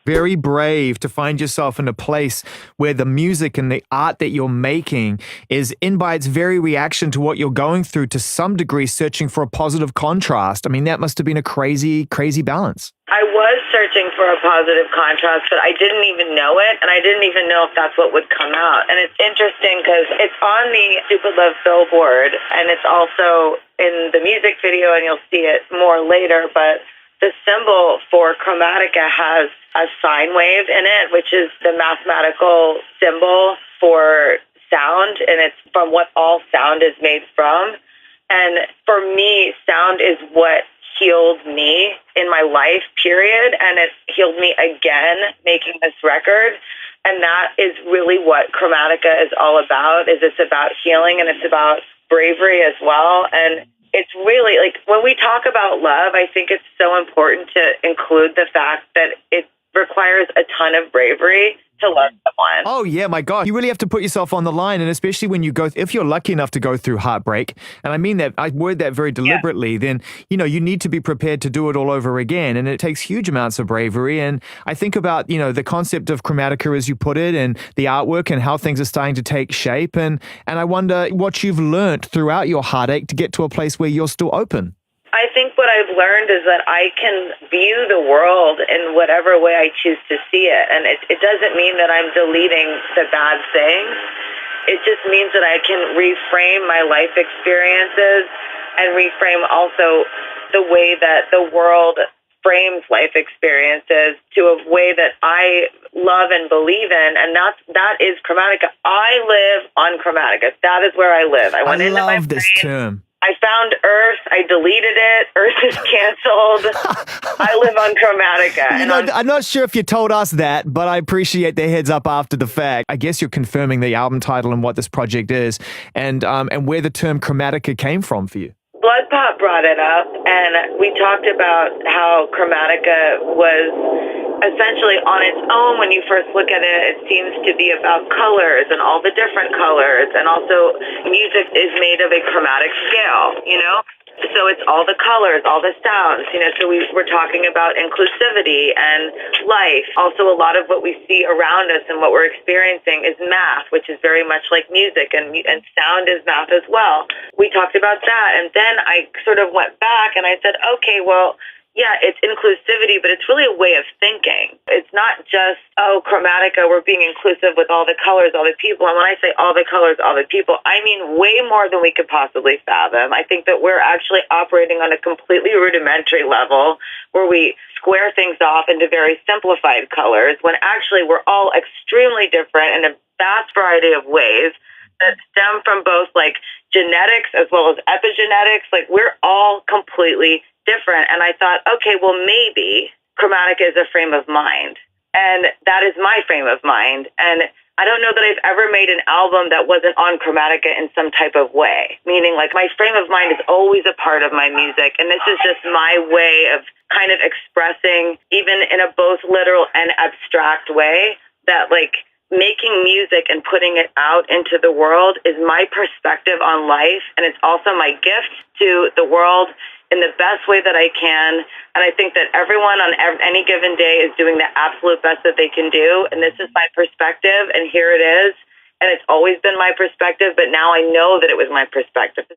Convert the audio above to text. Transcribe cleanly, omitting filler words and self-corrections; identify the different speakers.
Speaker 1: Very brave to find yourself in a place where the music and the art that you're making is in by its very reaction to what you're going through, to some degree searching for a positive contrast. I mean, that must have been a crazy, crazy balance.
Speaker 2: I was searching for a positive contrast, but I didn't even know it, and I didn't even know if that's what would come out. And it's interesting because it's on the Stupid Love billboard, and it's also in the music video, and you'll see it more later, but the symbol for Chromatica has a sine wave in it, which is the mathematical symbol for sound, and it's from what all sound is made from. And for me, sound is what healed me in my life, period, and it's healed me again making this record. And that is really what Chromatica is all about, is it's about healing and it's about bravery as well. And it's really like when we talk about love, I think it's so important to include the fact that it requires a ton of bravery to love someone.
Speaker 1: Oh yeah, my God. You really have to put yourself on the line, and especially when if you're lucky enough to go through heartbreak, and I mean that, I word that very deliberately, then, you need to be prepared to do it all over again, and it takes huge amounts of bravery. And I think about, the concept of Chromatica, as you put it, and the artwork and how things are starting to take shape, and I wonder what you've learned throughout your heartache to get to a place where you're still open.
Speaker 2: I think what I've learned is that I can view the world in whatever way I choose to see it. And it doesn't mean that I'm deleting the bad things. It just means that I can reframe my life experiences and reframe also the way that the world frames life experiences to a way that I love and believe in. And that is Chromatica. I live on Chromatica. That is where I live. I went into my
Speaker 1: love this
Speaker 2: brain.
Speaker 1: term.
Speaker 2: I found Earth. I deleted it. Earth is canceled. I live on Chromatica.
Speaker 1: I'm not sure if you told us that, but I appreciate the heads up after the fact. I guess you're confirming the album title and what this project is, and where the term Chromatica came from for you.
Speaker 2: Blood Pop brought it up, and we talked about how Chromatica was essentially on its own. When you first look at it, it seems to be about colors and all the different colors, and also music is made of a chromatic scale, So it's all the colors, all the sounds, so we're talking about inclusivity and life. Also, a lot of what we see around us and what we're experiencing is math, which is very much like music, and sound is math as well. We talked about that, and then I sort of went back and I said, okay, well, yeah, it's inclusivity, but it's really a way of thinking. It's not just, Chromatica, we're being inclusive with all the colors, all the people. And when I say all the colors, all the people, I mean way more than we could possibly fathom. I think that we're actually operating on a completely rudimentary level where we square things off into very simplified colors when actually we're all extremely different in a vast variety of ways that stem from both like genetics as well as epigenetics. Like we're all completely different. And I thought, okay, well, maybe Chromatica is a frame of mind. And that is my frame of mind. And I don't know that I've ever made an album that wasn't on Chromatica in some type of way. Meaning like my frame of mind is always a part of my music. And this is just my way of kind of expressing, even in a both literal and abstract way, that like making music and putting it out into the world is my perspective on life. And it's also my gift to the world in the best way that I can. And I think that everyone on any given day is doing the absolute best that they can do. And this is my perspective, and here it is. And it's always been my perspective, but now I know that it was my perspective.